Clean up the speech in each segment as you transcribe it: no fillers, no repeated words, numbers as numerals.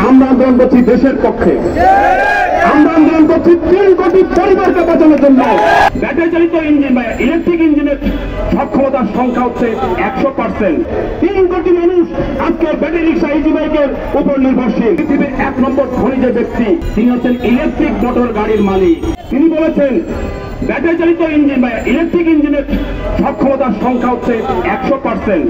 আমরা আন্দোলন করছি দেশের পক্ষে, আমরা আন্দোলন করছি 3 কোটি পরিবারকে বাঁচানোর জন্য। ব্যাটারি চালিত ইঞ্জিন বা ইলেকট্রিক ইঞ্জিনের সক্ষমতার সংখ্যা হচ্ছে 100%। 3 কোটি মানুষ আজকে ব্যাটারি রিক্সা ইজি বাইকের উপর নির্ভরশীল। পৃথিবীর 1 নম্বর ধনী যে ব্যক্তি তিনি হচ্ছেন ইলেকট্রিক মোটর গাড়ির মালিক। তিনি বলেছেন ব্যাটারি চালিত ইঞ্জিন বা ইলেকট্রিক ইঞ্জিনের সক্ষমতার সংখ্যা হচ্ছে 100%।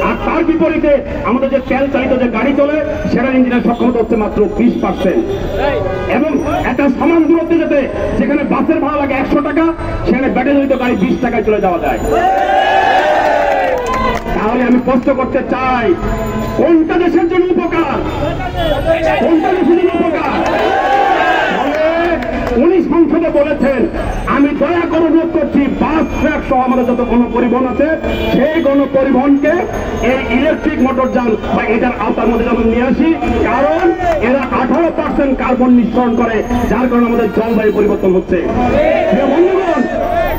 আর তার বিপরীতে আমাদের যে তেল চালিত যে গাড়ি চলে সেটার ইঞ্জিনের সক্ষমতা হচ্ছে মাত্র 20%। এবং একটা সমান দূরত্বে যেতে যেখানে বাসের ভাড়া লাগে 100 টাকা, সেখানে ব্যাটারি চালিত গাড়ি 20 টাকায় চলে যাওয়া যায়। তাহলে আমি প্রশ্ন করতে চাই, কোনটা দেশের জন্য উপকার, কোনটা দেশের জন্য উপকার? উনি সংসদে বলেছেন, আমি দয়া করে অনুরোধ করছি বাস ট্রাক সহ আমাদের যত গণপরিবহন আছে সেই গণপরিবহনকে এই ইলেকট্রিক মোটর যান বা এটার আওতার মধ্যে যেমন নিয়ে আসি, কারণ এরা 18% কার্বন নিঃসরণ করে, যার কারণে আমাদের জলবায়ু পরিবর্তন হচ্ছে। বন্ধুগণ,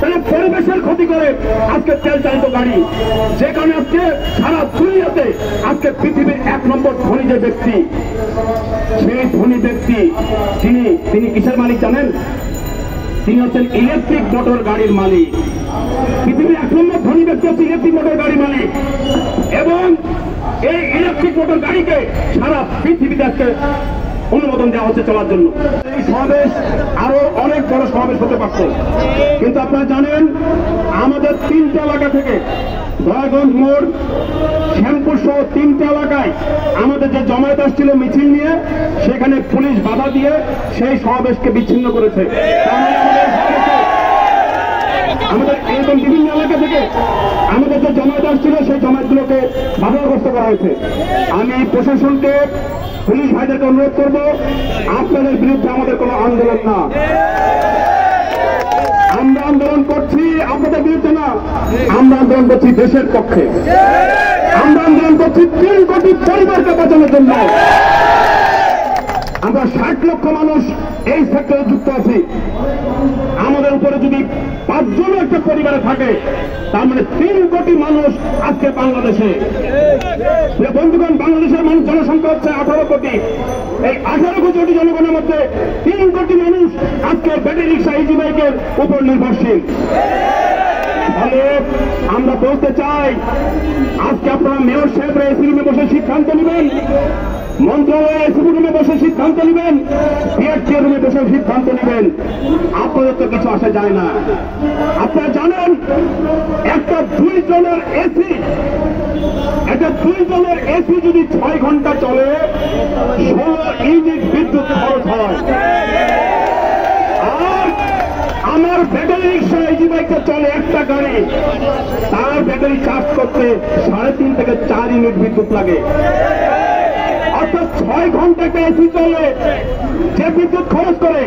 তাহলে পরিবেশের ক্ষতি করে আজকে তেল চালিত গাড়ি, যে কারণে আজকে সারা দুনিয়াতে আজকে পৃথিবীর 1 নম্বর ধনী যে ব্যক্তি, সেই ধনী ব্যক্তি তিনি কিসের মালিক জানেন? তিনি হচ্ছেন ইলেকট্রিক মোটর গাড়ির মালিক। পৃথিবীর 1 নম্বর ধনী ব্যক্তি হচ্ছে ইলেকট্রিক মোটর গাড়ির মালিক। এবং এই ইলেকট্রিক মোটর গাড়িকে সারা পৃথিবীতে আজকে অনুমোদন দেওয়া হচ্ছে চলার জন্য। এই সমাবেশ আরো অনেক বড় সমাবেশ হতে পারত, কিন্তু আপনারা জানেন আমাদের 3টা এলাকা থেকে দয়াগঞ্জ মোড়, শ্যামপুর সহ 3টা এলাকায় আমাদের যে জমায়েত আসছিল মিছিল নিয়ে, সেখানে পুলিশ বাধা দিয়ে সেই সমাবেশকে বিচ্ছিন্ন করেছে। আমাদের এরকম বিভিন্ন এলাকা থেকে আমাদের যে জমায়েত আসছিল সেই জমায়েতগুলোকে বাধাগ্রস্ত করা হয়েছে। আমি প্রশাসনকে, পুলিশ ভাইদেরকে অনুরোধ করবো, আপনাদের বিরুদ্ধে আমাদের কোনো আন্দোলন না, আমরা আন্দোলন করছি আপনাদের বিরুদ্ধে না, আমরা আন্দোলন করছি দেশের পক্ষে, আমরা আন্দোলন করছি 3 কোটি পরিবারকে বাঁচানোর জন্য। আমরা 60 লক্ষ মানুষ এই সেক্টরে যুক্ত আছি। আমাদের উপরে যদি 5 জন একটা পরিবারে থাকে, তার মানে 3 কোটি মানুষ আজকে বাংলাদেশে। বন্ধুগণ, বাংলাদেশের মানুষ জনসংখ্যা হচ্ছে 18 কোটি। এই 18 কোটি জনগণের মধ্যে 3 কোটি মানুষ আজকে ব্যাটারি রিক্সা ইজি বাইকের উপর নির্ভরশীল। ফলে আমরা বলতে চাই, আজকে আপনারা মেয়র সাহেবরা এসি রুমে বসে সিদ্ধান্ত নেবেন, মন্ত্রণালয়ে এসি রুমে বসে সিদ্ধান্ত নেবেন, বিআরটি রুমে বসে সিদ্ধান্ত নেবেন, আপনাদের তো কিছু আসা যায় না। আপনারা জানেন একটা 2 জনের এসি, একটা 2 জনের এসি যদি 6 ঘন্টা চলে 16 ইউনিট বিদ্যুৎ খরচ হয়। আর আমার ব্যাটারি রিক্সা ইজি বাইকটা চলে একটা গাড়ি, তার ব্যাটারি চার্জ করতে 3.5 থেকে 4 ইউনিট বিদ্যুৎ লাগে। অর্থাৎ 6 ঘন্টা একটা এসি চলে যে বিদ্যুৎ খরচ করে,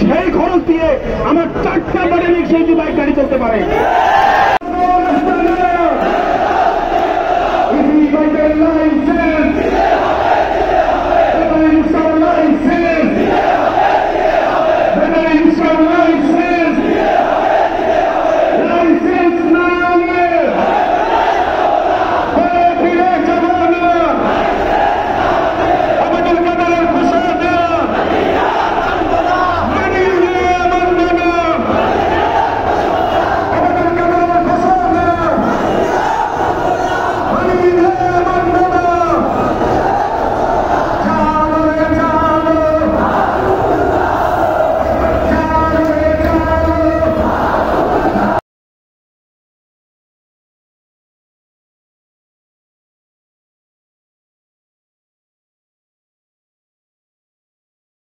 সেই খরচ দিয়ে আমার 4টা ব্যাটারি রিক্সা ইজি বাইক গাড়ি চলতে পারে। ইজি বাইকের লাইসেন্স